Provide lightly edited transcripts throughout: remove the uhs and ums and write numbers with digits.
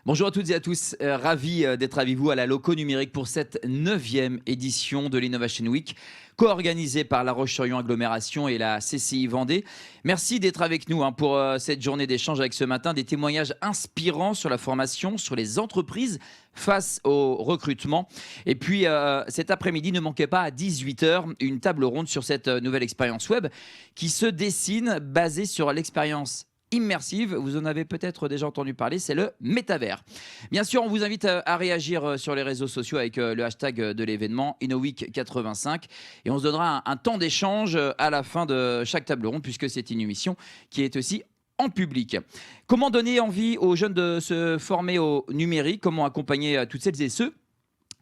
Bonjour à toutes et à tous, ravi d'être avec vous à la Loco Numérique pour cette 9e édition de l'Innovation Week, co-organisée par La Roche-sur-Yon Agglomération et la CCI Vendée. Merci d'être avec nous pour cette journée d'échange avec ce matin des témoignages inspirants sur la formation, sur les entreprises face au recrutement. Et puis cet après-midi, ne manquez pas à 18h une table ronde sur cette nouvelle expérience web qui se dessine basée sur l'expérience immersive, vous en avez peut-être déjà entendu parler, c'est le métavers. Bien sûr, on vous invite à réagir sur les réseaux sociaux avec le hashtag de l'événement InnoWeek85 et on se donnera un temps d'échange à la fin de chaque table ronde puisque c'est une émission qui est aussi en public. Comment donner envie aux jeunes de se former au numérique? Comment accompagner toutes celles et ceux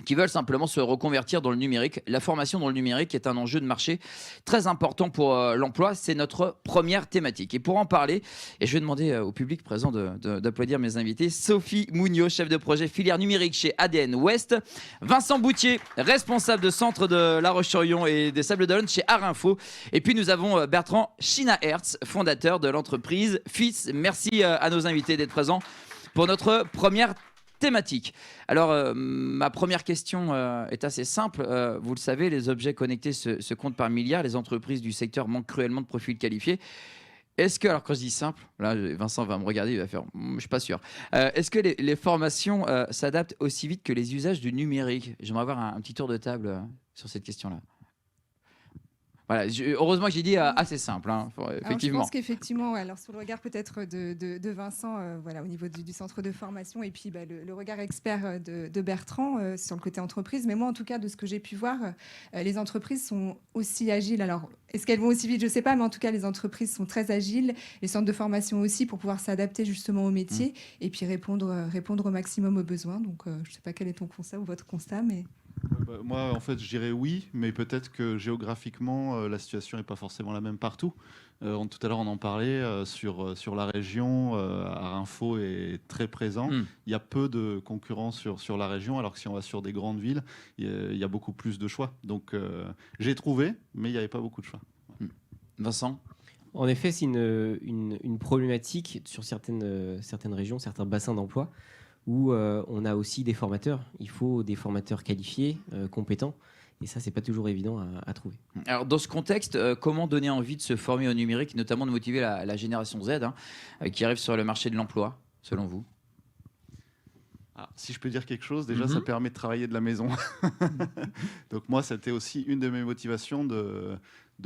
qui veulent simplement se reconvertir dans le numérique? La formation dans le numérique est un enjeu de marché très important pour l'emploi. C'est notre première thématique. Et pour en parler, et je vais demander au public présent d'applaudir mes invités, Sophie Mougno, chef de projet filière numérique chez ADN West, Vincent Boutier, responsable de centre de La Roche-sur-Yon et des Sables-d'Olonne chez Arinfo. Et puis nous avons Bertrand Schinaerts, fondateur de l'entreprise FIS. Merci à nos invités d'être présents pour notre première thématique. Alors, ma première question est assez simple. Vous le savez, les objets connectés se comptent par milliards. Les entreprises du secteur manquent cruellement de profils qualifiés. Est-ce que, alors quand je dis simple, là Vincent va me regarder, il va faire, je suis pas sûr. Est-ce que les formations s'adaptent aussi vite que les usages du numérique? J'aimerais avoir un petit tour de table sur cette question-là. Voilà, heureusement que j'ai dit assez simple, effectivement. Alors, je pense qu'effectivement, alors sur le regard peut-être de Vincent, voilà, au niveau du centre de formation, et puis le regard expert de Bertrand sur le côté entreprise. Mais moi, en tout cas, de ce que j'ai pu voir, les entreprises sont aussi agiles. Alors, est-ce qu'elles vont aussi vite? Je ne sais pas, mais en tout cas, les entreprises sont très agiles. Les centres de formation aussi, pour pouvoir s'adapter justement au métier et puis répondre au maximum aux besoins. Donc, je ne sais pas quel est ton constat ou votre constat, mais... Moi, en fait, je dirais oui, mais peut-être que géographiquement, la situation n'est pas forcément la même partout. Tout à l'heure, on en parlait sur la région. Arinfo est très présent. Il y a peu de concurrence sur la région, alors que si on va sur des grandes villes, il y a beaucoup plus de choix. Donc, j'ai trouvé, mais il n'y avait pas beaucoup de choix. Vincent? En effet, c'est une problématique sur certaines régions, certains bassins d'emploi, où on a aussi des formateurs. Il faut des formateurs qualifiés, compétents. Et ça, c'est pas toujours évident à trouver. Alors, dans ce contexte, comment donner envie de se former au numérique, notamment de motiver la génération Z qui arrive sur le marché de l'emploi, selon vous? Si je peux dire quelque chose, déjà, ça permet de travailler de la maison. Donc moi, c'était aussi une de mes motivations de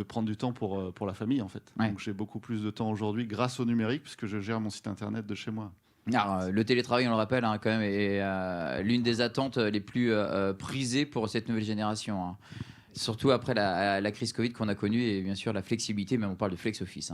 prendre du temps pour la famille, en fait. Ouais. Donc j'ai beaucoup plus de temps aujourd'hui grâce au numérique, puisque je gère mon site internet de chez moi. Alors, le télétravail, on le rappelle, quand même, est l'une des attentes les plus prisées pour cette nouvelle génération. Surtout après la crise Covid qu'on a connue et bien sûr la flexibilité, mais on parle de flex office.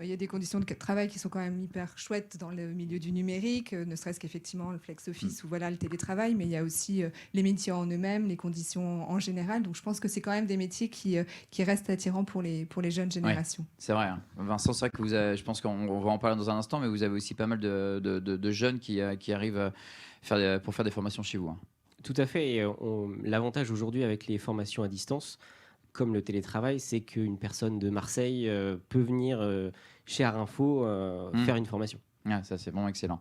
Il y a des conditions de travail qui sont quand même hyper chouettes dans le milieu du numérique, ne serait-ce qu'effectivement le flex office ou voilà, le télétravail, mais il y a aussi les métiers en eux-mêmes, les conditions en général. Donc je pense que c'est quand même des métiers qui restent attirants pour les jeunes générations. Ouais, c'est vrai. Vincent, c'est vrai que vous avez, je pense qu'on va en parler dans un instant, mais vous avez aussi pas mal de jeunes qui arrivent pour faire des formations chez vous. Tout à fait. Et l'avantage aujourd'hui avec les formations à distance, comme le télétravail, c'est qu'une personne de Marseille peut venir chez Arinfo faire une formation. Ah, ça, c'est vraiment excellent.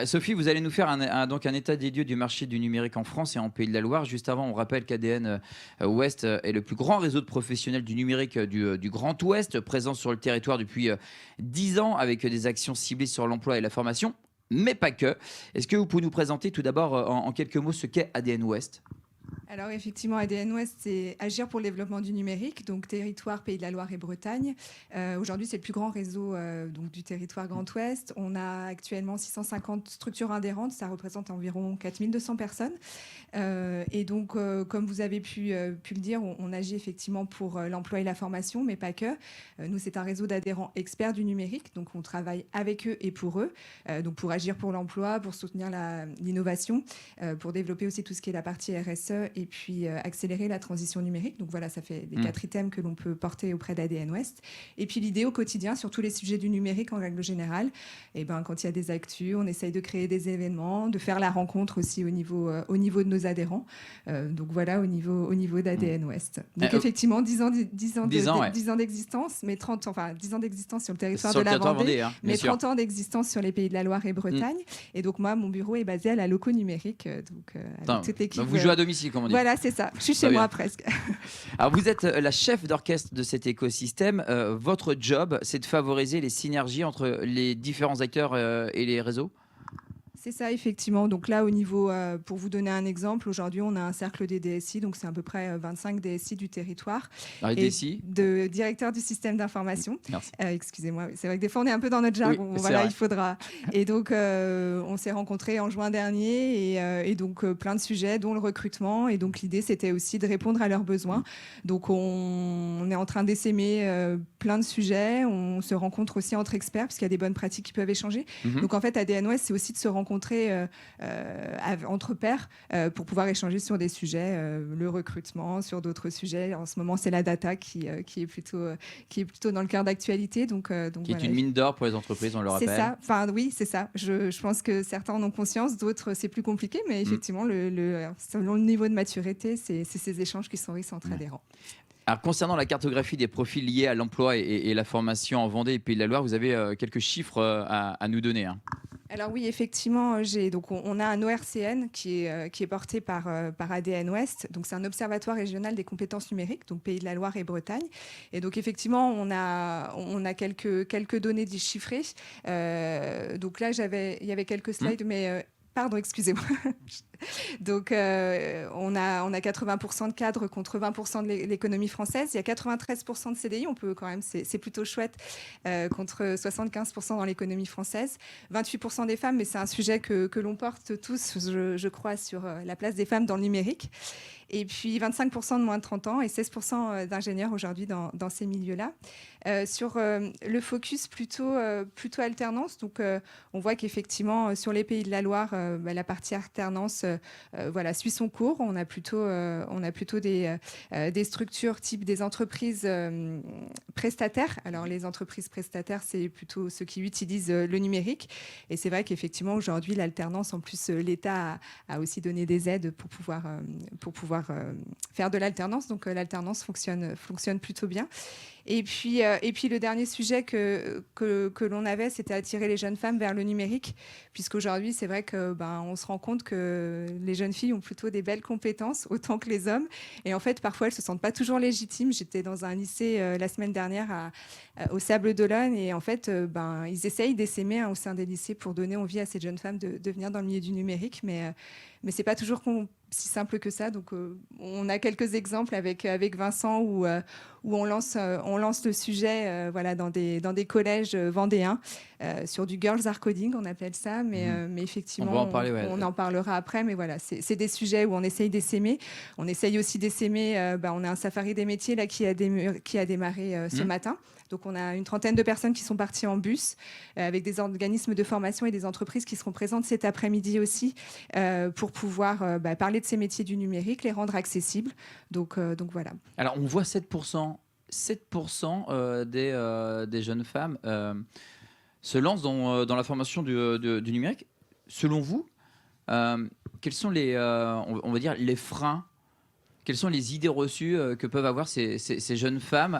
Sophie, vous allez nous faire donc un état des lieux du marché du numérique en France et en Pays de la Loire. Juste avant, on rappelle qu'ADN Ouest est le plus grand réseau de professionnels du numérique du Grand Ouest, présent sur le territoire depuis 10 ans avec des actions ciblées sur l'emploi et la formation, mais pas que. Est-ce que vous pouvez nous présenter tout d'abord en quelques mots ce qu'est ADN Ouest ? Alors effectivement, ADN Ouest, c'est agir pour le développement du numérique, donc territoire Pays de la Loire et Bretagne. Aujourd'hui, c'est le plus grand réseau donc, du territoire Grand Ouest. On a actuellement 650 structures adhérentes, ça représente environ 4200 personnes. Et donc, comme vous avez pu le dire, on agit effectivement pour l'emploi et la formation, mais pas que. Nous, c'est un réseau d'adhérents experts du numérique, donc on travaille avec eux et pour eux, donc pour agir pour l'emploi, pour soutenir l'innovation, pour développer aussi tout ce qui est la partie RSE et puis accélérer la transition numérique. Donc voilà, ça fait les 4 items que l'on peut porter auprès d'ADN Ouest. Et puis l'idée au quotidien sur tous les sujets du numérique en règle générale, et ben, quand il y a des actus, on essaye de créer des événements, de faire la rencontre aussi au niveau de nos adhérents. Donc voilà, au niveau d'ADN Ouest. Donc effectivement, 10 ans d'existence, mais 10 ans d'existence sur le territoire de la Vendée, hein, mais sûr. 30 ans d'existence sur les pays de la Loire et Bretagne. Et donc moi, mon bureau est basé à la Loco Numérique, avec toute l'équipe. Donc vous jouez à domicile, comme on dit. Voilà, c'est ça. Je suis chez moi presque. Alors vous êtes la chef d'orchestre de cet écosystème. Votre job, c'est de favoriser les synergies entre les différents acteurs et les réseaux. C'est ça, effectivement. Donc là, au niveau, pour vous donner un exemple, aujourd'hui, on a un cercle des DSI, donc c'est à peu près 25 DSI du territoire. Alors, les DSI de directeur du système d'information. Merci. Excusez-moi, c'est vrai que des fois, on est un peu dans notre jargon. Oui, voilà, il faudra. Et donc, on s'est rencontrés en juin dernier, et donc plein de sujets, dont le recrutement. Et donc, l'idée, c'était aussi de répondre à leurs besoins. Donc, on est en train d'essaimer plein de sujets. On se rencontre aussi entre experts, parce qu'il y a des bonnes pratiques qui peuvent échanger. Donc, en fait, ADN Ouest, c'est aussi de se rencontrer entre pairs pour pouvoir échanger sur des sujets, le recrutement, sur d'autres sujets. En ce moment, c'est la data qui est plutôt dans le cœur d'actualité. Donc qui est une mine d'or pour les entreprises, on le rappelle. C'est ça. Enfin, oui, c'est ça. Je pense que certains en ont conscience, d'autres, c'est plus compliqué. Mais effectivement, selon le niveau de maturité, c'est ces échanges qui sont riches entre adhérents. Alors, concernant la cartographie des profils liés à l'emploi et la formation en Vendée et Pays de la Loire, vous avez quelques chiffres à nous donner. Hein. Alors oui, effectivement, on a un ORCN qui est porté par ADN Ouest. Donc c'est un observatoire régional des compétences numériques, donc Pays de la Loire et Bretagne. Et donc effectivement, on a quelques données déchiffrées. Donc là, il y avait quelques slides, mais pardon, excusez-moi. Donc, on a 80% de cadres contre 20% de l'économie française. Il y a 93% de CDI, on peut quand même, c'est plutôt chouette, contre 75% dans l'économie française. 28% des femmes, mais c'est un sujet que l'on porte tous, je crois, sur la place des femmes dans le numérique. Et puis 25% de moins de 30 ans et 16% d'ingénieurs aujourd'hui dans ces milieux-là. Sur le focus plutôt alternance, donc on voit qu'effectivement sur les Pays de la Loire, la partie alternance suit son cours. On a plutôt des structures type des entreprises prestataires. Alors les entreprises prestataires, c'est plutôt ceux qui utilisent le numérique. Et c'est vrai qu'effectivement aujourd'hui l'alternance, en plus l'État a aussi donné des aides pour pouvoir faire de l'alternance. Donc l'alternance fonctionne plutôt bien. Et puis le dernier sujet que l'on avait, c'était attirer les jeunes femmes vers le numérique, puisqu'aujourd'hui, c'est vrai que on se rend compte que les jeunes filles ont plutôt des belles compétences, autant que les hommes. Et en fait, parfois, elles se sentent pas toujours légitimes. J'étais dans un lycée la semaine dernière au Sable d'Olonne, et en fait, ils essayent d'essaimer au sein des lycées pour donner envie à ces jeunes femmes de venir dans le milieu du numérique, mais c'est pas toujours si simple que ça. Donc, on a quelques exemples avec Vincent où on lance le sujet dans des collèges vendéens sur du girls art coding, on appelle ça, mais effectivement, on va en parler, on en parlera après. Mais voilà, c'est des sujets où on essaye d'essaimer. On essaye aussi d'essaimer. On a un safari des métiers là qui a démarré ce matin. Donc, on a une trentaine de personnes qui sont parties en bus avec des organismes de formation et des entreprises qui seront présentes cet après-midi aussi pour pouvoir parler de ces métiers du numérique, les rendre accessibles. Donc voilà. Alors, on voit 7% des jeunes femmes se lancent dans la formation du numérique. Selon vous, quels sont on va dire, les freins, quelles sont les idées reçues que peuvent avoir ces jeunes femmes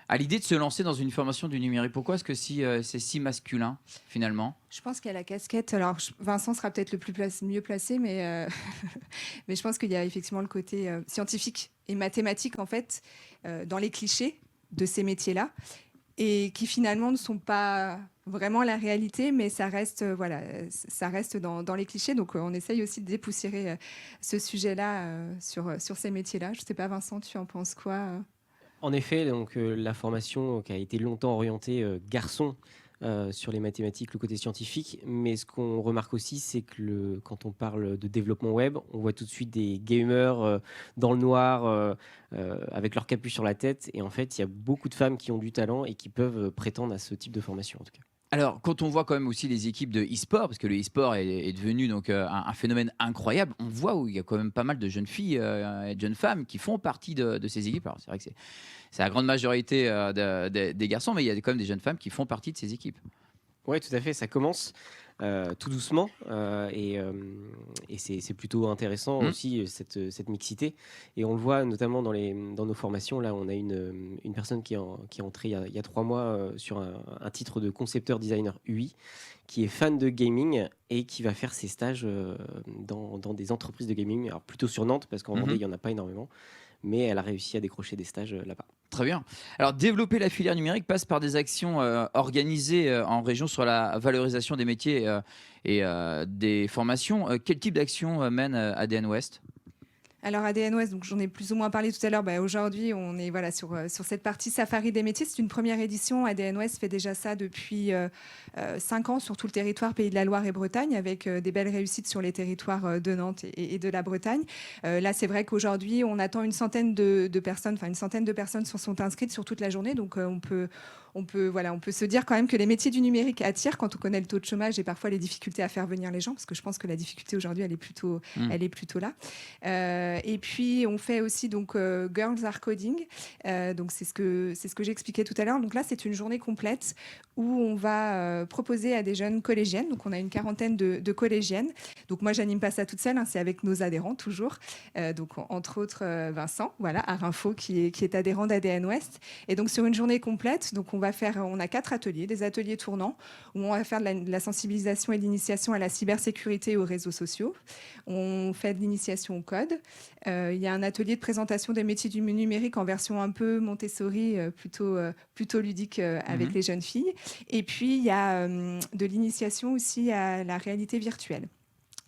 à l'idée de se lancer dans une formation du numérique? Pourquoi est-ce que c'est si masculin, finalement? Je pense qu'il y a la casquette. Alors, Vincent sera peut-être le mieux placé, mais je pense qu'il y a effectivement le côté scientifique et mathématique, en fait, dans les clichés de ces métiers-là, et qui finalement ne sont pas vraiment la réalité, mais ça reste dans les clichés. Donc, on essaye aussi de dépoussiérer ce sujet-là sur ces métiers-là. Je ne sais pas, Vincent, tu en penses quoi? En effet, donc, la formation qui a été longtemps orientée garçon sur les mathématiques, le côté scientifique, mais ce qu'on remarque aussi, c'est que quand on parle de développement web, on voit tout de suite des gamers dans le noir avec leur capuche sur la tête, et en fait, il y a beaucoup de femmes qui ont du talent et qui peuvent prétendre à ce type de formation en tout cas. Alors, quand on voit quand même aussi les équipes de e-sport, parce que le e-sport est devenu donc un phénomène incroyable, on voit où il y a quand même pas mal de jeunes filles et de jeunes femmes qui font partie de ces équipes. Alors, c'est vrai que c'est la grande majorité des garçons, mais il y a quand même des jeunes femmes qui font partie de ces équipes. Oui, tout à fait, ça commence tout doucement et c'est plutôt intéressant aussi cette mixité. Et on le voit notamment dans nos formations. Là, on a une personne qui est entrée il y a 3 mois sur un titre de concepteur designer UI, qui est fan de gaming et qui va faire ses stages dans des entreprises de gaming, alors plutôt sur Nantes, parce qu'en Vendée, il n'y en a pas énormément. Mais elle a réussi à décrocher des stages là-bas. Très bien. Alors, développer la filière numérique passe par des actions organisées en région sur la valorisation des métiers et des formations. Quel type d'action mène ADN Ouest ? Alors ADN Ouest, donc j'en ai plus ou moins parlé tout à l'heure. Aujourd'hui, on est sur cette partie Safari des métiers. C'est une première édition. ADN Ouest fait déjà ça depuis 5 ans sur tout le territoire Pays de la Loire et Bretagne, avec des belles réussites sur les territoires de Nantes et de la Bretagne. Là, c'est vrai qu'aujourd'hui, on attend une centaine de personnes se sont inscrites sur toute la journée. Donc on peut se dire quand même que les métiers du numérique attirent quand on connaît le taux de chômage et parfois les difficultés à faire venir les gens, parce que je pense que la difficulté aujourd'hui, elle est plutôt là. Et puis on fait aussi Girls Are Coding. Donc c'est ce que j'expliquais tout à l'heure. Donc là, c'est une journée complète où on va proposer à des jeunes collégiennes. Donc on a une quarantaine de collégiennes. Donc moi, j'anime pas ça toute seule, c'est avec nos adhérents toujours. Donc entre autres Vincent, à Rinfo qui est adhérent d'ADN Ouest. Et donc sur une journée complète, donc on a 4 ateliers, des ateliers tournants où on va faire de la sensibilisation et de l'initiation à la cybersécurité et aux réseaux sociaux. On fait de l'initiation au code. Il y a un atelier de présentation des métiers du numérique en version un peu Montessori, plutôt ludique avec les jeunes filles. Et puis, il y a de l'initiation aussi à la réalité virtuelle.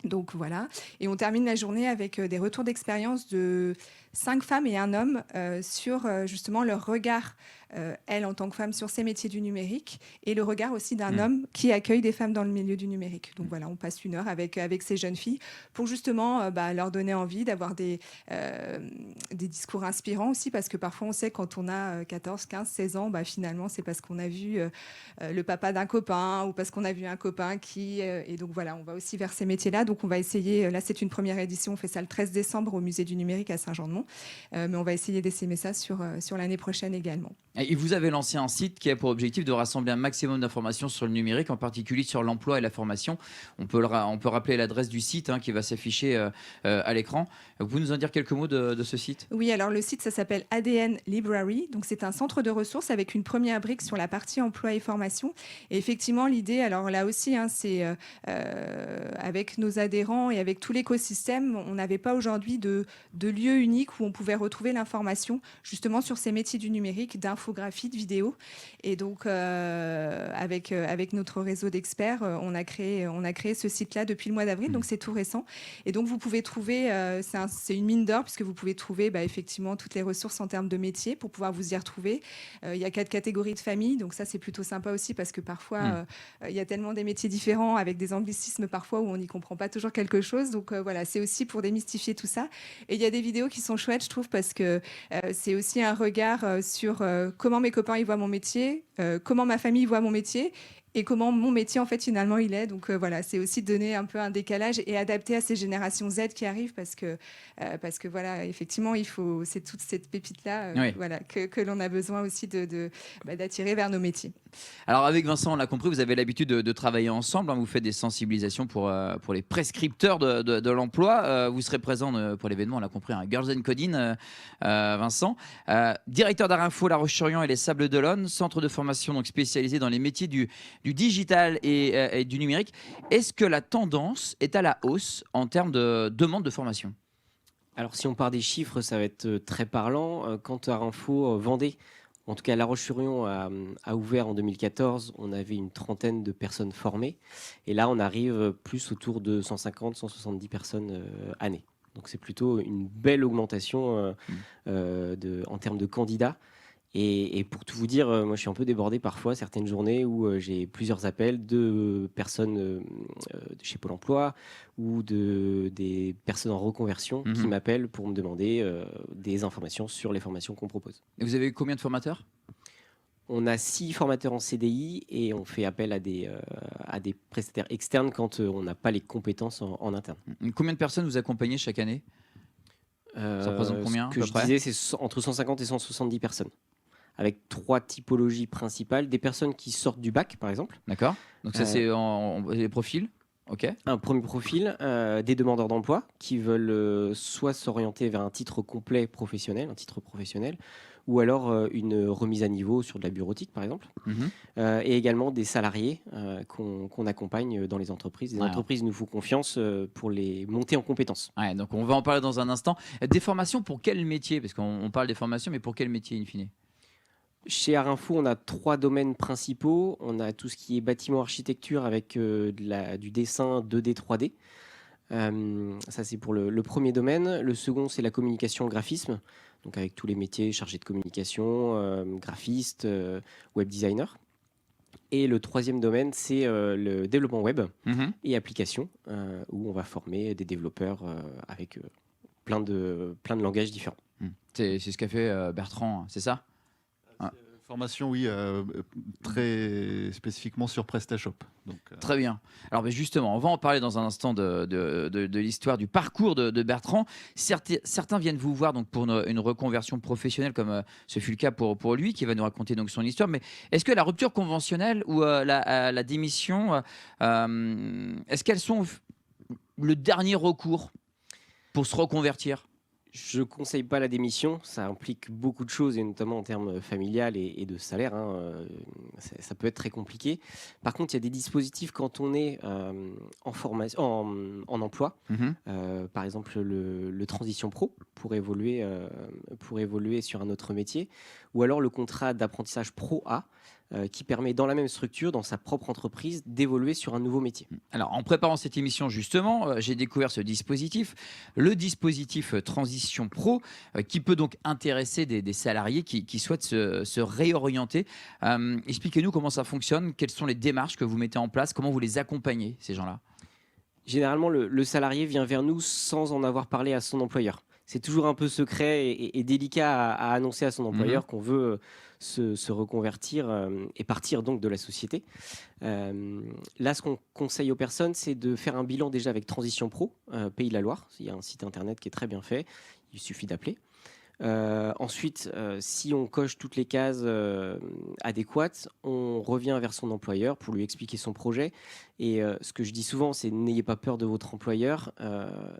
Donc voilà, et on termine la journée avec des retours d'expérience de 5 femmes et un homme sur justement leur regard, elles en tant que femmes, sur ces métiers du numérique, et le regard aussi d'un homme qui accueille des femmes dans le milieu du numérique. Donc voilà, on passe 1 heure avec ces jeunes filles pour justement leur donner envie d'avoir des discours inspirants aussi, parce que parfois on sait quand on a 14, 15, 16 ans, finalement c'est parce qu'on a vu le papa d'un copain ou parce qu'on a vu un copain qui... et donc voilà, on va aussi vers ces métiers-là. Donc on va essayer, là c'est une première édition, on fait ça le 13 décembre au musée du numérique à Saint-Jean-de-Mont. Mais on va essayer d'essaimer ça sur l'année prochaine également. Et vous avez lancé un site qui a pour objectif de rassembler un maximum d'informations sur le numérique, en particulier sur l'emploi et la formation. On peut rappeler l'adresse du site qui va s'afficher à l'écran. Vous pouvez nous en dire quelques mots de ce site ? Oui, alors le site, ça s'appelle ADN Library. Donc c'est un centre de ressources avec une première brique sur la partie emploi et formation. Et effectivement, l'idée, alors là aussi, c'est avec nos adhérents et avec tout l'écosystème, on n'avait pas aujourd'hui de lieu unique où on pouvait retrouver l'information justement sur ces métiers du numérique, d'infographie, de vidéo. Et donc, avec notre réseau d'experts, on a créé ce site-là depuis le mois d'avril, donc c'est tout récent. Et donc, vous pouvez trouver, c'est une mine d'or, puisque vous pouvez trouver effectivement toutes les ressources en termes de métiers pour pouvoir vous y retrouver. Il y a 4 catégories de familles, donc ça, c'est plutôt sympa aussi, parce que parfois, il y a tellement des métiers différents, avec des anglicismes parfois où on n'y comprend pas toujours quelque chose. Donc voilà, c'est aussi pour démystifier tout ça. Et il y a des vidéos qui sont chouettes, je trouve, parce que c'est aussi un regard sur comment mes copains y voient mon métier, comment ma famille voit mon métier, et comment mon métier, en fait, finalement, il est. Donc voilà, c'est aussi donner un peu un décalage et adapter à ces générations Z qui arrivent, parce que voilà, effectivement, c'est toute cette pépite-là que l'on a besoin aussi d'attirer vers nos métiers. Alors avec Vincent, on l'a compris, vous avez l'habitude de travailler ensemble, vous faites des sensibilisations pour les prescripteurs de l'emploi. Vous serez présent pour l'événement, on l'a compris, Girls and Coding, Vincent. Directeur d'Arinfo, La Roche-sur-Yon et les Sables d'Olonne, centre de formation donc spécialisé dans les métiers du digital et du numérique. Est-ce que la tendance est à la hausse en termes de demande de formation ? Alors si on part des chiffres, ça va être très parlant. Quant à Arinfo, Vendée, en tout cas, La Roche-sur-Yon a ouvert en 2014. On avait une trentaine de personnes formées. Et là, on arrive plus autour de 150, 170 personnes année. Donc, c'est plutôt une belle augmentation en termes de candidats. Et pour tout vous dire, moi, je suis un peu débordé parfois, certaines journées où j'ai plusieurs appels de personnes de chez Pôle emploi ou des personnes en reconversion qui m'appellent pour me demander des informations sur les formations qu'on propose. Et vous avez eu combien de formateurs ? On a 6 formateurs en CDI et on fait appel à des prestataires externes quand on n'a pas les compétences en interne. Combien de personnes vous accompagnez chaque année? Ça représente combien, Ce à que peu je près disais, c'est entre 150 et 170 personnes, avec 3 typologies principales. Des personnes qui sortent du bac, par exemple. D'accord. Donc ça, c'est les profils. OK. Un premier profil, des demandeurs d'emploi qui veulent soit s'orienter vers un titre complet professionnel, un titre professionnel, ou alors une remise à niveau sur de la bureautique, par exemple. Mhm. Et également des salariés qu'on accompagne dans les entreprises. Les Ouais. entreprises nous font confiance pour les monter en compétences. Ouais, donc on va en parler dans un instant. Des formations pour quel métier? Parce qu'on parle des formations, mais pour quel métier in fine? Chez Arinfo, on a 3 domaines principaux. On a tout ce qui est bâtiment architecture avec du dessin 2D, 3D. Ça, c'est pour le premier domaine. Le second, c'est la communication, le graphisme. Donc avec tous les métiers chargés de communication, graphiste, web designer. Et le troisième domaine, c'est le développement web Mhm. et applications, où on va former des développeurs avec plein de langages différents. C'est ce qu'a fait Bertrand, c'est ça? Ah. Formation, oui, très spécifiquement sur PrestaShop. Donc, Très bien. Alors ben justement, on va en parler dans un instant de l'histoire, du parcours de Bertrand. Certains viennent vous voir donc pour une reconversion professionnelle, comme ce fut le cas pour lui, qui va nous raconter donc son histoire. Mais est-ce que la rupture conventionnelle ou la démission, est-ce qu'elles sont le dernier recours pour se reconvertir? Je ne conseille pas la démission, ça implique beaucoup de choses, et notamment en termes familial et de salaire. Ça peut être très compliqué. Par contre, il y a des dispositifs quand on est en emploi. Mhm. Par exemple, le Transition Pro pour évoluer sur un autre métier. Ou alors le contrat d'apprentissage Pro A qui permet dans la même structure, dans sa propre entreprise, d'évoluer sur un nouveau métier. Alors, en préparant cette émission, justement, j'ai découvert ce dispositif, le dispositif Transition Pro, qui peut donc intéresser des salariés qui souhaitent se réorienter. Expliquez-nous comment ça fonctionne, quelles sont les démarches que vous mettez en place, comment vous les accompagnez, ces gens-là. Généralement, le salarié vient vers nous sans en avoir parlé à son employeur. C'est toujours un peu secret et délicat à annoncer à son employeur qu'on veut se reconvertir et partir donc de la société. Là, ce qu'on conseille aux personnes, c'est de faire un bilan déjà avec Transition Pro, Pays de la Loire. Il y a un site internet qui est très bien fait, il suffit d'appeler. Ensuite, si on coche toutes les cases adéquates, on revient vers son employeur pour lui expliquer son projet. Et ce que je dis souvent, c'est n'ayez pas peur de votre employeur.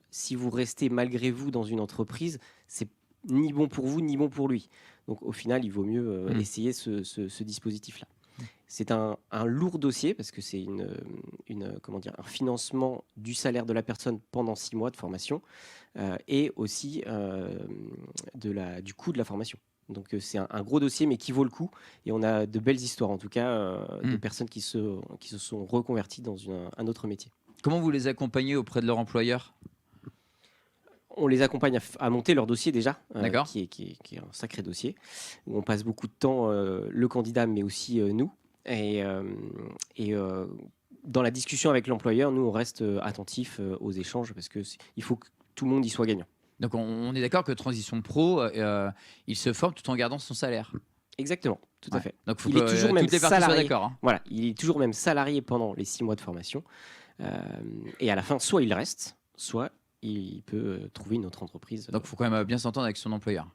Si vous restez malgré vous dans une entreprise, c'est ni bon pour vous ni bon pour lui. Donc au final, il vaut mieux essayer ce dispositif-là. C'est un lourd dossier parce que c'est un financement du salaire de la personne pendant 6 mois de formation et aussi du coût de la formation. Donc c'est un gros dossier mais qui vaut le coup et on a de belles histoires en tout cas de personnes qui se sont reconverties dans un autre métier. Comment vous les accompagnez auprès de leur employeur ? On les accompagne à monter leur dossier déjà, qui est un sacré dossier, où on passe beaucoup de temps, le candidat, mais aussi nous. Et dans la discussion avec l'employeur, nous, on reste attentifs aux échanges parce qu'il faut que tout le monde y soit gagnant. Donc on est d'accord que Transition Pro, il se forme tout en gardant son salaire. Exactement, tout à fait. Donc il faut il que est toujours même toutes les parties soient salarié. d'accord. Voilà, il est toujours même salarié pendant les 6 mois de formation. Et à la fin, soit il reste, soit il peut trouver une autre entreprise. Donc il faut quand même bien s'entendre avec son employeur.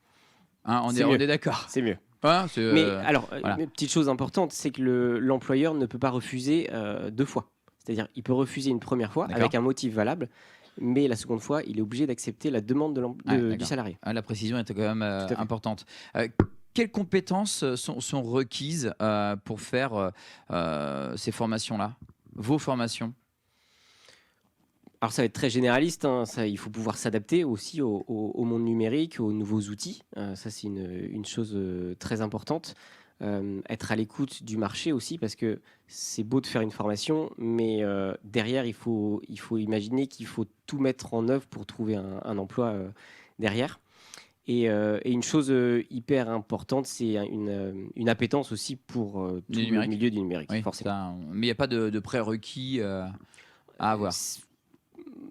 Hein, on C'est est d'accord. C'est mieux. Hein, Mais alors, voilà. une petite chose importante, c'est que l'employeur ne peut pas refuser 2 fois. C'est-à-dire, il peut refuser une première fois avec un motif valable, mais la seconde fois, il est obligé d'accepter la demande du salarié. La précision est quand même importante. Quelles compétences sont requises pour faire ces formations-là, vos formations ? Alors ça va être très généraliste, il faut pouvoir s'adapter aussi au monde numérique, aux nouveaux outils. Ça c'est une chose très importante. Être à l'écoute du marché aussi, parce que c'est beau de faire une formation, mais derrière il faut imaginer qu'il faut tout mettre en œuvre pour trouver un emploi derrière. Et une chose hyper importante, c'est une appétence aussi pour tout le milieu du numérique, oui, forcément. mais il n'y a pas de prérequis à avoir.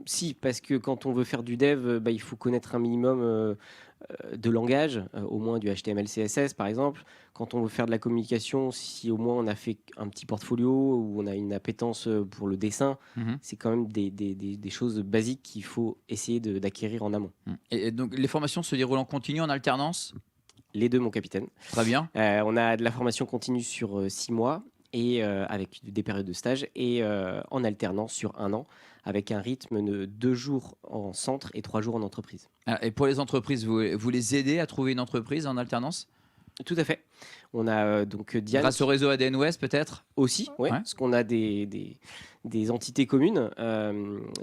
Si, parce que quand on veut faire du dev, il faut connaître un minimum de langage, au moins du HTML, CSS par exemple. Quand on veut faire de la communication, si au moins on a fait un petit portfolio ou on a une appétence pour le dessin, c'est quand même des choses basiques qu'il faut essayer d'acquérir en amont. Et donc les formations se déroulent en continu, en alternance? Les deux, mon capitaine. Très bien. On a de la formation continue sur 6 mois et avec des périodes de stage et en alternance sur 1 an avec un rythme de 2 jours en centre et 3 jours en entreprise. Et pour les entreprises, vous les aidez à trouver une entreprise en alternance? Tout à fait. On a donc Diane. Grâce au réseau ADN Ouest peut-être? Aussi, ouais, Ouais. parce qu'on a des entités communes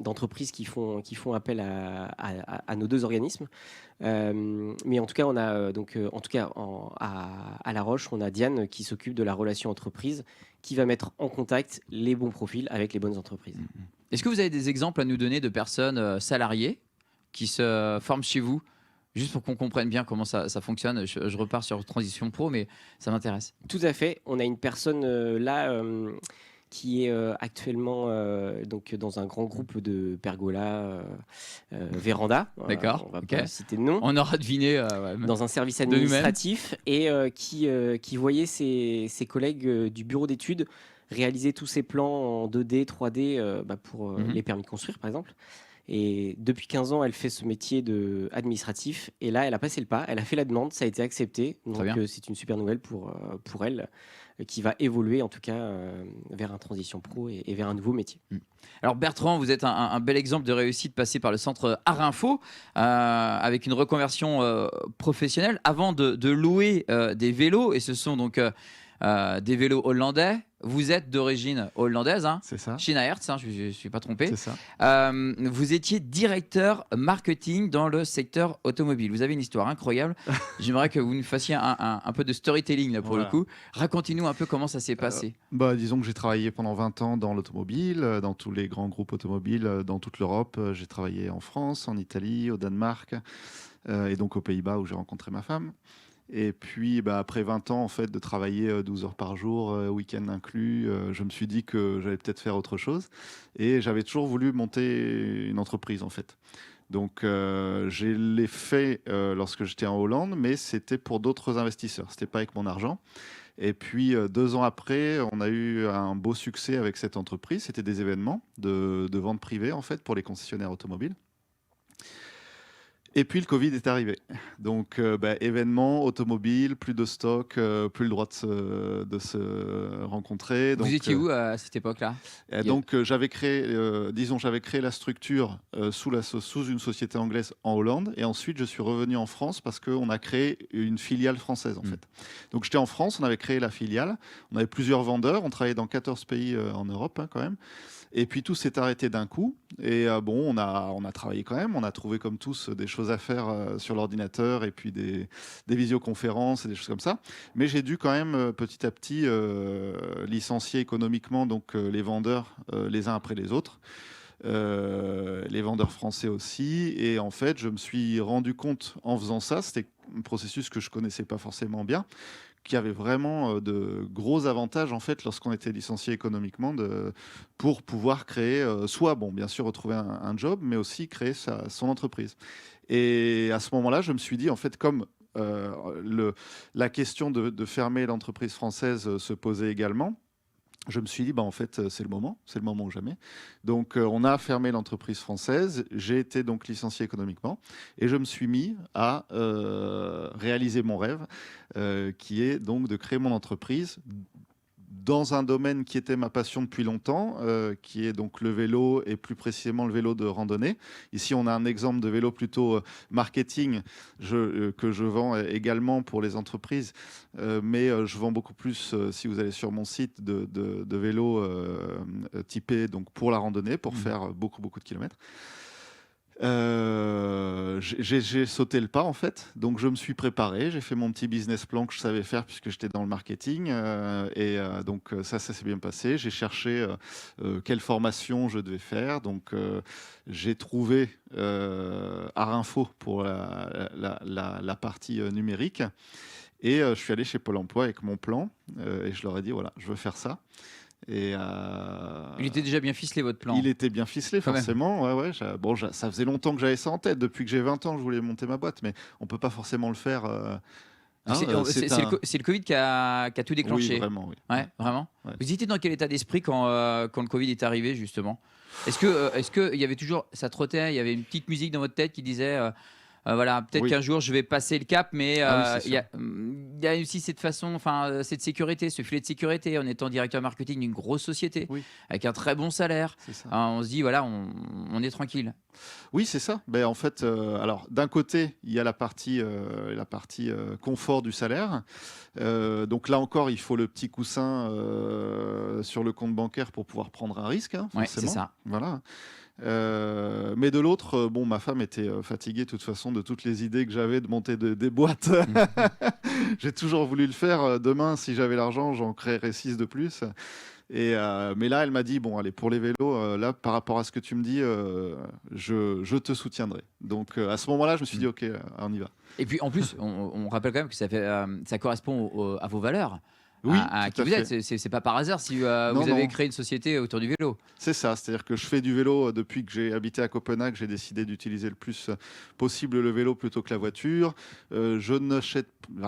d'entreprises qui font appel à nos 2 organismes. Mais en tout cas, on a à La Roche, on a Diane qui s'occupe de la relation entreprise, qui va mettre en contact les bons profils avec les bonnes entreprises. Est-ce que vous avez des exemples à nous donner de personnes salariées qui se forment chez vous? Juste pour qu'on comprenne bien comment ça fonctionne. Je repars sur Transition Pro, mais ça m'intéresse. Tout à fait. On a une personne là qui est actuellement donc dans un grand groupe de Pergola, Véranda. D'accord, On va ok. pas citer de nom. On aura deviné. Dans un service de nous-mêmes. administratif et qui voyait ses collègues du bureau d'études réaliser tous ces plans en 2D, 3D pour les permis de construire, par exemple. Et depuis 15 ans, elle fait ce métier administratif. Et là, elle a passé le pas, elle a fait la demande, ça a été accepté. Donc c'est une super nouvelle pour elle, qui va évoluer en tout cas vers un transition pro et vers un nouveau métier. Alors Bertrand, vous êtes un bel exemple de réussite passé par le centre Art Info avec une reconversion professionnelle avant de louer des vélos. Et ce sont donc des vélos hollandais. Vous êtes d'origine hollandaise, hein? C'est ça. Chez Naerts, hein, je ne suis pas trompé. C'est ça. Vous étiez directeur marketing dans le secteur automobile. Vous avez une histoire incroyable. J'aimerais que vous nous fassiez un peu de storytelling là, pour le coup. Racontez-nous un peu comment ça s'est passé. Disons que j'ai travaillé pendant 20 ans dans l'automobile, dans tous les grands groupes automobiles, dans toute l'Europe. J'ai travaillé en France, en Italie, au Danemark et donc aux Pays-Bas où j'ai rencontré ma femme. Et puis, après 20 ans en fait, de travailler 12 heures par jour, week-end inclus, je me suis dit que j'allais peut-être faire autre chose. Et j'avais toujours voulu monter une entreprise, en fait. Donc, je l'ai fait lorsque j'étais en Hollande, mais c'était pour d'autres investisseurs. Ce n'était pas avec mon argent. Et puis, 2 ans après, on a eu un beau succès avec cette entreprise. C'était des événements de vente privée, en fait, pour les concessionnaires automobiles. Et puis le Covid est arrivé. Donc événement automobile, plus de stock, plus le droit de se rencontrer. Donc, vous étiez où à cette époque-là? Donc j'avais créé la structure sous une société anglaise en Hollande. Et ensuite je suis revenu en France parce qu'on a créé une filiale française en fait. Donc j'étais en France, on avait créé la filiale. On avait plusieurs vendeurs, on travaillait dans 14 pays en Europe quand même. Et puis tout s'est arrêté d'un coup. Et on a travaillé quand même. On a trouvé comme tous des choses à faire sur l'ordinateur et puis des visioconférences et des choses comme ça. Mais j'ai dû quand même petit à petit licencier économiquement donc les vendeurs les uns après les autres. Les vendeurs français aussi. Et en fait, je me suis rendu compte en faisant ça, c'était un processus que je connaissais pas forcément bien, qui avait vraiment de gros avantages en fait lorsqu'on était licencié économiquement pour pouvoir créer soit bien sûr retrouver un job, mais aussi créer son entreprise. Et à ce moment-là, je me suis dit en fait comme la question de fermer l'entreprise française se posait également. Je me suis dit, en fait, c'est le moment ou jamais. Donc, on a fermé l'entreprise française. J'ai été donc licencié économiquement et je me suis mis à réaliser mon rêve, qui est donc de créer mon entreprise dans un domaine qui était ma passion depuis longtemps, qui est donc le vélo et plus précisément le vélo de randonnée. Ici, on a un exemple de vélo plutôt marketing que je vends également pour les entreprises, mais je vends beaucoup plus, si vous allez sur mon site, de vélos typés donc pour la randonnée, pour faire beaucoup de kilomètres. J'ai sauté le pas en fait, donc je me suis préparé, j'ai fait mon petit business plan que je savais faire puisque j'étais dans le marketing donc ça s'est bien passé. J'ai cherché quelle formation je devais faire, donc j'ai trouvé Art Info pour la partie numérique et je suis allé chez Pôle Emploi avec mon plan et je leur ai dit voilà, je veux faire ça. Et Il était déjà bien ficelé, votre plan. il était bien ficelé, Quand même. forcément. Ouais, ouais. Bon, ça faisait longtemps que j'avais ça en tête. Depuis que j'ai 20 ans, je voulais monter ma boîte, mais on peut pas forcément le faire. C'est le Covid qui a tout Oui, déclenché. vraiment, oui. Ouais, vraiment. Ouais. Vous étiez dans quel état d'esprit quand le Covid est arrivé, justement? Est-ce que il y avait toujours, ça trottait, il y avait une petite musique dans votre tête qui disait, voilà, peut-être Oui. qu'un jour je vais passer le cap, mais Ah oui, c'est il y a aussi cette façon, enfin, cette sécurité, ce filet de sécurité, en étant directeur marketing d'une grosse société, Oui. avec un très bon salaire. C'est ça. On se dit, voilà, on est tranquille. Oui, c'est ça. Ben, en fait, alors d'un côté, il y a la partie confort du salaire. Donc là encore, il faut le petit coussin sur le compte bancaire pour pouvoir prendre un risque, hein, Ouais, forcément. c'est ça. Voilà. Mais de l'autre, bon, ma femme était fatiguée de toute façon de toutes les idées que j'avais de monter des boîtes. J'ai toujours voulu le faire. Demain, si j'avais l'argent, j'en créerais 6 de plus. Mais là, elle m'a dit, bon, allez, pour les vélos, là, par rapport à ce que tu me dis, je te soutiendrai. Donc, à ce moment-là, je me suis dit, OK, on y va. Et puis en plus, on rappelle quand même que ça correspond à vos valeurs. Oui, à tout qui à vous fait. êtes. C'est pas par hasard si vous Non, avez non. créé une société autour du vélo. C'est ça, c'est-à-dire que je fais du vélo depuis que j'ai habité à Copenhague. J'ai décidé d'utiliser le plus possible le vélo plutôt que la voiture.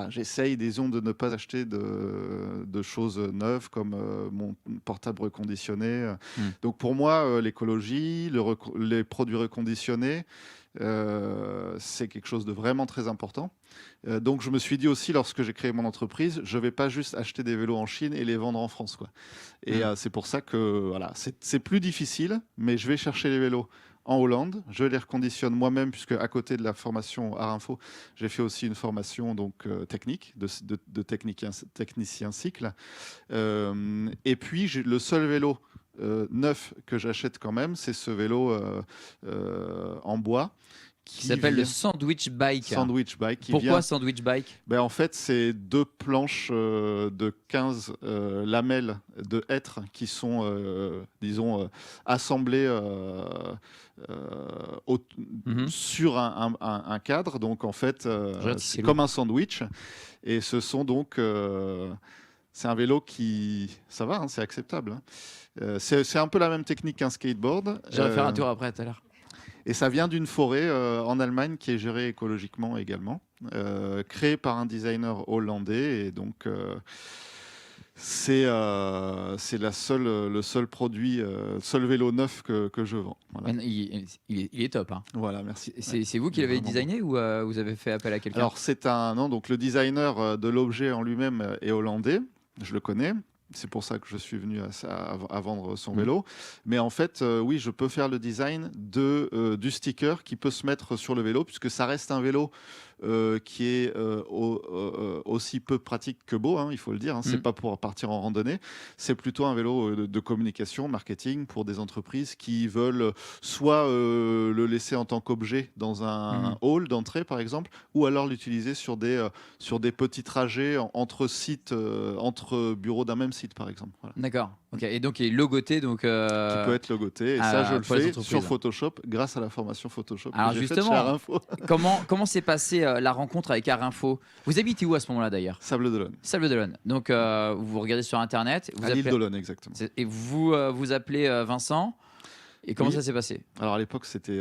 J'essaye, disons, de ne pas acheter de choses neuves comme mon portable reconditionné. Donc pour moi, l'écologie, les produits reconditionnés, c'est quelque chose de vraiment très important. Donc je me suis dit aussi, lorsque j'ai créé mon entreprise, je vais pas juste acheter des vélos en Chine et les vendre en France, quoi. Et c'est pour ça que voilà, c'est plus difficile, mais je vais chercher les vélos en Hollande, je les reconditionne moi-même, puisque à côté de la formation Art Info, j'ai fait aussi une formation donc technique de technicien cycle. Et puis le seul vélo neuf que j'achète quand même, c'est ce vélo en bois Qui s'appelle le Sandwich Bike. Sandwich Bike. Pourquoi Sandwich Bike? Ben, en fait, c'est 2 planches de 15 lamelles de hêtre qui sont, disons, assemblées sur un cadre. Donc, en fait, c'est comme un sandwich. Et ce sont donc... c'est un vélo qui... Ça va, hein, c'est acceptable. Hein. C'est un peu la même technique qu'un skateboard. J'irai faire un tour après, tout à l'heure. Et ça vient d'une forêt en Allemagne qui est gérée écologiquement également, créée par un designer hollandais. Et donc, c'est le seul produit, seul vélo neuf que je vends. Voilà. Il est top. Hein. Voilà, merci. C'est vous qui l'avez designé ou vous avez fait appel à quelqu'un? Alors, non, donc le designer de l'objet en lui-même est hollandais, je le connais. C'est pour ça que je suis venu à vendre son vélo. Mais en fait, oui, je peux faire le design du sticker qui peut se mettre sur le vélo, puisque ça reste un vélo qui est aussi peu pratique que beau, hein, il faut le dire. Hein. C'est pas pour partir en randonnée. C'est plutôt un vélo de communication, marketing pour des entreprises qui veulent soit le laisser en tant qu'objet dans un hall d'entrée, par exemple, ou alors l'utiliser sur des petits trajets entre sites, entre bureaux d'un même site, par exemple. Voilà. D'accord. Ok. Et donc il est logoté, donc qui peut être logoté. Et ça, je le fais sur Photoshop grâce à la formation Photoshop. Alors que j'ai justement, faite chez Art Info. comment s'est passée la rencontre avec Art Info? Vous habitez où à ce moment-là d'ailleurs? Sable-d'Olonne. Sable-d'Olonne. Donc vous regardez sur internet. Vous À l'île d'Olonne, exactement. Et vous vous appelez Vincent. Et comment ça s'est passé? Alors à l'époque, c'était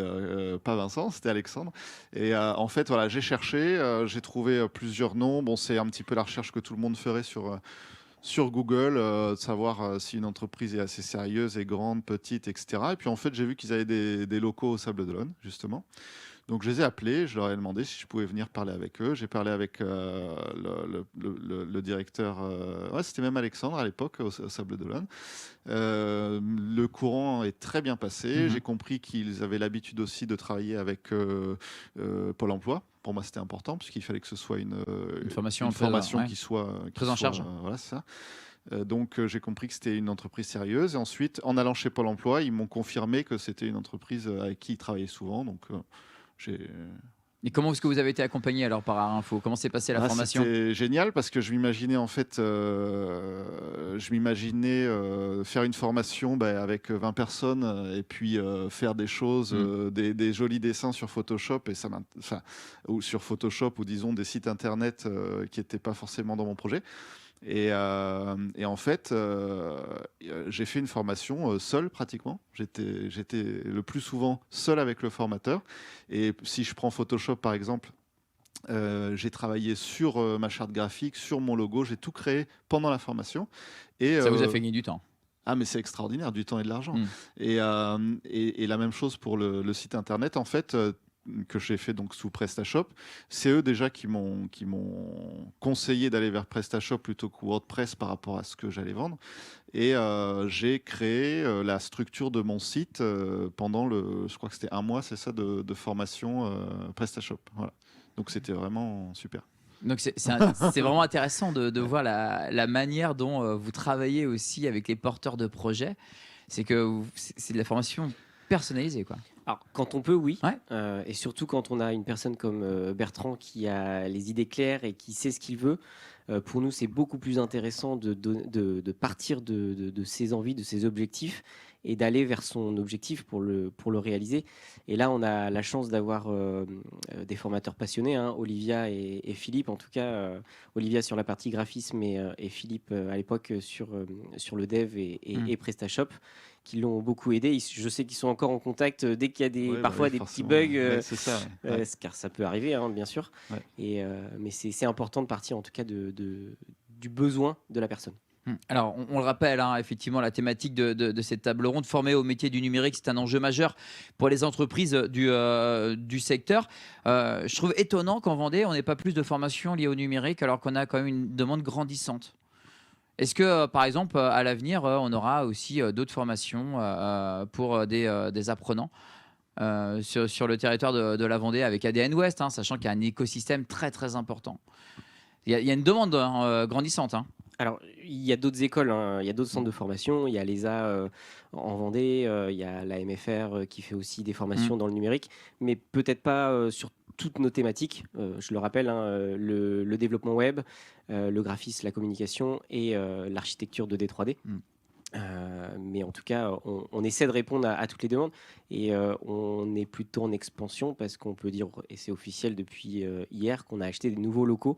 pas Vincent, c'était Alexandre. Et en fait, voilà, j'ai cherché, j'ai trouvé plusieurs noms. Bon, c'est un petit peu la recherche que tout le monde ferait sur Google, de savoir si une entreprise est assez sérieuse et grande, petite, etc. Et puis en fait, j'ai vu qu'ils avaient des locaux au Sable-d'Olonne, justement. Donc je les ai appelés, je leur ai demandé si je pouvais venir parler avec eux. J'ai parlé avec le directeur, ouais, c'était même Alexandre à l'époque au Sable-d'Olonne. Le courant est très bien passé. J'ai compris qu'ils avaient l'habitude aussi de travailler avec Pôle emploi. Pour moi, c'était important puisqu'il fallait que ce soit une formation qui soit prise en charge. Voilà, c'est ça. Donc j'ai compris que c'était une entreprise sérieuse. Et ensuite, en allant chez Pôle emploi, ils m'ont confirmé que c'était une entreprise avec qui ils travaillaient souvent. Donc Et comment est-ce que vous avez été accompagné alors par Art Info? Comment s'est passée la formation? C'était génial parce que je m'imaginais en fait, faire une formation avec 20 personnes et puis faire des choses, des jolis dessins sur Photoshop ou sur Photoshop ou disons des sites internet qui n'étaient pas forcément dans mon projet. Et en fait, j'ai fait une formation seul pratiquement. J'étais le plus souvent seul avec le formateur. Et si je prends Photoshop par exemple, j'ai travaillé sur ma charte graphique, sur mon logo, j'ai tout créé pendant la formation. Et, Ça vous a fait gagner du temps. ah mais c'est extraordinaire, du temps et de l'argent. Mm. Et la même chose pour le site internet, en fait, que j'ai fait donc sous PrestaShop. C'est eux déjà qui m'ont conseillé d'aller vers PrestaShop plutôt que WordPress par rapport à ce que j'allais vendre. Et j'ai créé la structure de mon site pendant je crois que c'était 1 mois, c'est ça, de formation PrestaShop. Voilà. Donc c'était vraiment super. Donc c'est vraiment intéressant de voir la manière dont vous travaillez aussi avec les porteurs de projets. C'est que c'est de la formation personnalisée, quoi. Alors, quand on peut, oui. Ouais. Et surtout quand on a une personne comme Bertrand qui a les idées claires et qui sait ce qu'il veut. Pour nous, c'est beaucoup plus intéressant de partir de ses envies, de ses objectifs et d'aller vers son objectif pour le réaliser. Et là, on a la chance d'avoir des formateurs passionnés, hein, Olivia et Philippe. En tout cas, Olivia sur la partie graphisme et Philippe à l'époque sur le dev et PrestaShop, qui l'ont beaucoup aidé. Je sais qu'ils sont encore en contact dès qu'il y a parfois des petits bugs, c'est ça, ouais. car ça peut arriver, hein, bien sûr. Ouais. Mais c'est important de partir en tout cas du besoin de la personne. Alors, on le rappelle, hein, effectivement, la thématique de cette table ronde, former au métier du numérique, c'est un enjeu majeur pour les entreprises du secteur. Je trouve étonnant qu'en Vendée, on n'ait pas plus de formations liées au numérique, alors qu'on a quand même une demande grandissante. Est-ce que, par exemple, à l'avenir, on aura aussi d'autres formations pour des apprenants sur le territoire de la Vendée avec ADN Ouest, hein, sachant qu'il y a un écosystème très, très important. Il y a une demande grandissante, hein. Alors, il y a d'autres écoles, hein, il y a d'autres centres de formation. Il y a l'ESA en Vendée, il y a la MFR qui fait aussi des formations dans le numérique, mais peut-être pas sur toutes nos thématiques. Je le rappelle, hein, le développement web, le graphisme, la communication et l'architecture 2D, 3D. Mais en tout cas, on essaie de répondre à toutes les demandes et on est plutôt en expansion parce qu'on peut dire, et c'est officiel depuis hier, qu'on a acheté des nouveaux locaux.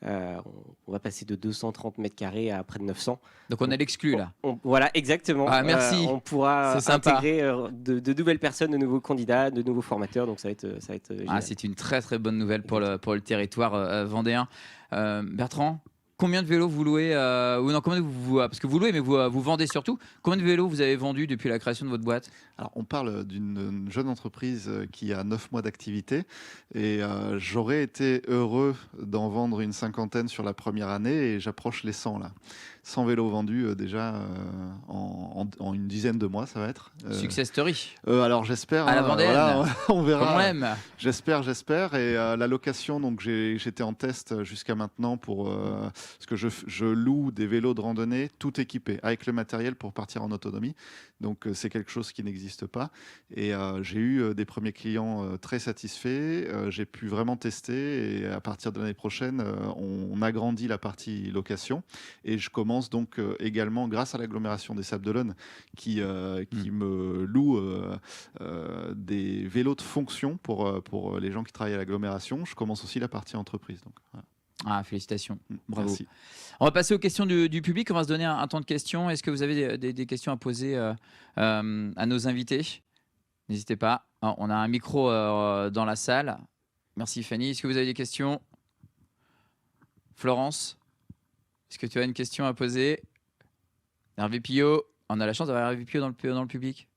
On va passer de 230 mètres carrés à près de 900. Donc on a l'exclu là. Voilà, exactement. Ah, merci. On pourra C'est sympa. intégrer de nouvelles personnes, de nouveaux candidats, de nouveaux formateurs. Donc ça va être génial. C'est une très très bonne nouvelle pour le territoire vendéen. Bertrand, combien de vélos vous louez ou non, parce que vous louez, mais vous vendez surtout. Combien de vélos vous avez vendus depuis la création de votre boîte? Alors, on parle d'une jeune entreprise qui a 9 mois d'activité et j'aurais été heureux d'en vendre une 50aine sur la première année et j'approche les 100 là. 100 vélos vendus déjà en une dizaine de mois, ça va être. Success story. Alors j'espère. À la Vendéenne. Voilà, on verra. Comme on l'aime. J'espère. Et la location, donc j'étais en test jusqu'à maintenant parce que je loue des vélos de randonnée tout équipés avec le matériel pour partir en autonomie. Donc c'est quelque chose qui n'existe pas. Et j'ai eu des premiers clients très satisfaits. J'ai pu vraiment tester et à partir de l'année prochaine, on agrandit la partie location. Et je commence donc également, grâce à l'agglomération des Sables-d'Olonne, qui me loue des vélos de fonction pour les gens qui travaillent à l'agglomération. Je commence aussi la partie entreprise. Donc, voilà. Ah, félicitations. Bravo. Merci. On va passer aux questions du public. On va se donner un temps de questions. Est-ce que vous avez des questions à poser à nos invités? N'hésitez pas. On a un micro dans la salle. Merci Fanny. Est-ce que vous avez des questions? Florence, est-ce que tu as une question à poser? Hervé Pillot. On a la chance d'avoir Hervé Pillot dans le public.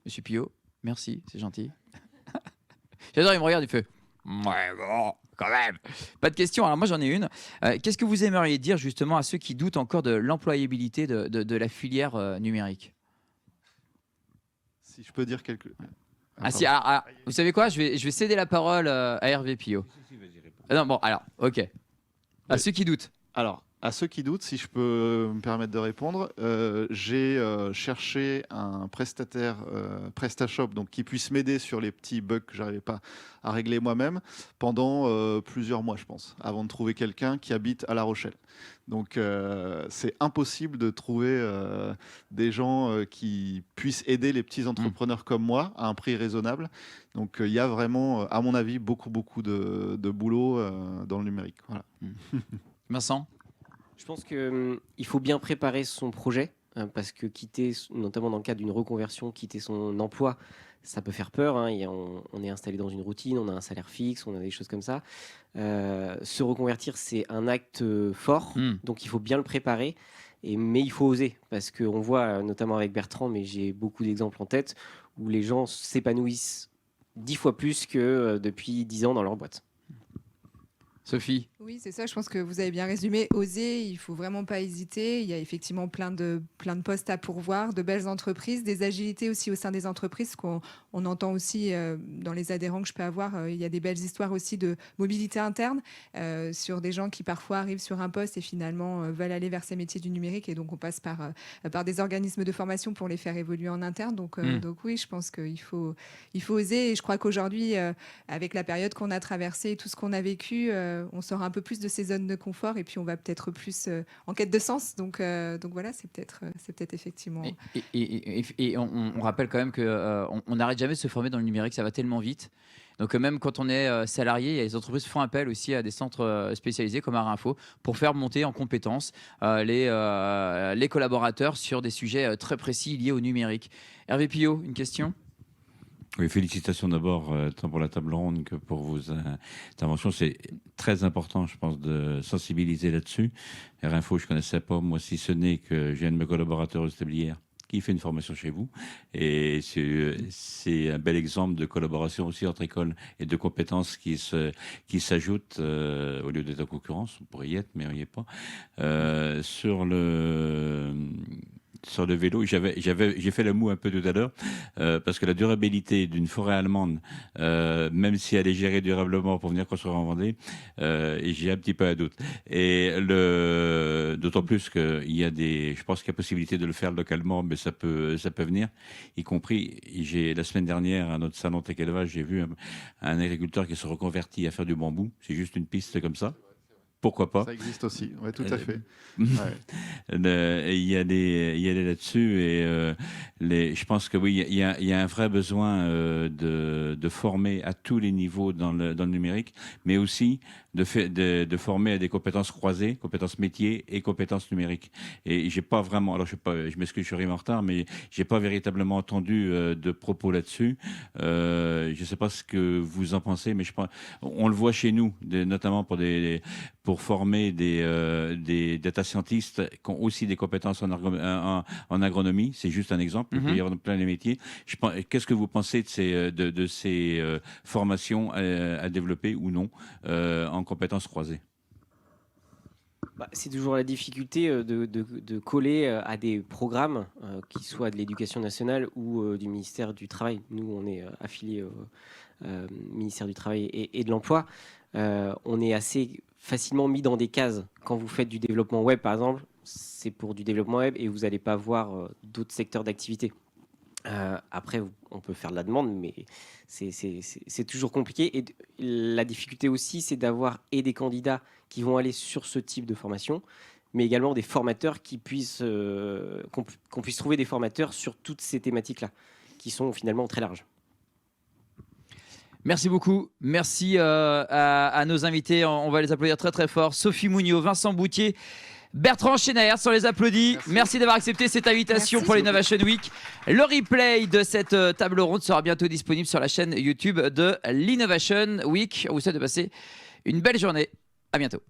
Monsieur Pillot, merci, c'est gentil. J'adore, il me regarde, il fait « Ouais, bon, quand même !» Pas de question. Alors moi, j'en ai une. Qu'est-ce que vous aimeriez dire justement à ceux qui doutent encore de l'employabilité de la filière numérique? Si je peux dire quelque... Vous savez quoi, je vais céder la parole à Hervé Pillot. Non, bon, alors, ok. À ceux qui doutent. Alors, à ceux qui doutent, si je peux me permettre de répondre, j'ai cherché un prestataire PrestaShop donc, qui puisse m'aider sur les petits bugs que je n'arrivais pas à régler moi-même pendant plusieurs mois, je pense, avant de trouver quelqu'un qui habite à La Rochelle. Donc, c'est impossible de trouver des gens qui puissent aider les petits entrepreneurs comme moi à un prix raisonnable. Donc, il y a vraiment, à mon avis, beaucoup de boulot dans le numérique. Voilà. Vincent? Je pense qu'il faut bien préparer son projet, parce que quitter, notamment dans le cadre d'une reconversion, quitter son emploi, ça peut faire peur. Hein. On est installé dans une routine, on a un salaire fixe, on a des choses comme ça. Se reconvertir, c'est un acte fort, donc il faut bien le préparer. Mais il faut oser, parce qu'on voit, notamment avec Bertrand, mais j'ai beaucoup d'exemples en tête, où les gens s'épanouissent 10 fois plus que depuis 10 ans dans leur boîte. Sophie? Oui, c'est ça, je pense que vous avez bien résumé. Oser, il ne faut vraiment pas hésiter. Il y a effectivement plein de postes à pourvoir, de belles entreprises, des agilités aussi au sein des entreprises qu'on entend aussi dans les adhérents que je peux avoir. Il y a des belles histoires aussi de mobilité interne sur des gens qui parfois arrivent sur un poste et finalement veulent aller vers ces métiers du numérique. Et donc, on passe par des organismes de formation pour les faire évoluer en interne. Donc oui, je pense qu'il faut oser. Et je crois qu'aujourd'hui, avec la période qu'on a traversée, tout ce qu'on a vécu, on sort un peu plus de ces zones de confort et puis on va peut-être plus en quête de sens. Donc voilà, c'est peut-être effectivement. Et on rappelle quand même qu'on n'arrête jamais de se former dans le numérique, ça va tellement vite. Donc même quand on est salarié, il y a des entreprises qui font appel aussi à des centres spécialisés comme Arinfo pour faire monter en compétences les collaborateurs sur des sujets très précis liés au numérique. Hervé Pillot, une question? Oui, félicitations d'abord, tant pour la table ronde que pour vos interventions. C'est très important, je pense, de sensibiliser là-dessus. Arinfo, je ne connaissais pas, moi, si ce n'est que j'ai un de mes collaborateurs hier qui fait une formation chez vous. Et c'est un bel exemple de collaboration aussi entre écoles et de compétences qui s'ajoutent au lieu d'être en concurrence. On pourrait y être, mais on n'y est pas. Sur le vélo, j'ai fait le mot un peu tout à l'heure, parce que la durabilité d'une forêt allemande, même si elle est gérée durablement pour venir construire en Vendée, j'ai un petit peu un doute. Et d'autant plus qu'il y a je pense qu'il y a possibilité de le faire localement, mais ça peut venir, y compris, la semaine dernière, à notre salon Tech Élevage, j'ai vu un agriculteur qui se reconvertit à faire du bambou. C'est juste une piste comme ça. Pourquoi pas? Ça existe aussi, oui, tout à fait. Il y a des là-dessus et je pense que oui, il y a un vrai besoin de former à tous les niveaux dans le numérique, mais aussi de former à des compétences croisées, compétences métiers et compétences numériques. Et j'ai pas vraiment, alors je m'excuse, je suis arrivé en retard, mais j'ai pas véritablement entendu de propos là-dessus. Je sais pas ce que vous en pensez, mais on le voit chez nous, notamment pour former des data scientists qui ont aussi des compétences en agronomie. C'est juste un exemple. Il peut y avoir plein de métiers. Qu'est-ce que vous pensez de ces formations à développer ou non en compétences croisées? C'est toujours la difficulté de coller à des programmes qui soient de l'éducation nationale ou du ministère du Travail. Nous, on est affilié au ministère du Travail et de l'Emploi. On est assez facilement mis dans des cases. Quand vous faites du développement web, par exemple, c'est pour du développement web et vous n'allez pas voir d'autres secteurs d'activité. Après, on peut faire de la demande, mais c'est toujours compliqué. Et la difficulté aussi, c'est d'avoir des candidats qui vont aller sur ce type de formation, mais également des formateurs qu'on puisse trouver des formateurs sur toutes ces thématiques-là, qui sont finalement très larges. Merci beaucoup. Merci à nos invités. On va les applaudir très très fort. Sophie Mouniot, Vincent Boutier, Bertrand Schenaert, on les applaudit. Merci d'avoir accepté cette invitation pour l'Innovation Week. Le replay de cette table ronde sera bientôt disponible sur la chaîne YouTube de l'Innovation Week. On vous souhaite de passer une belle journée. À bientôt.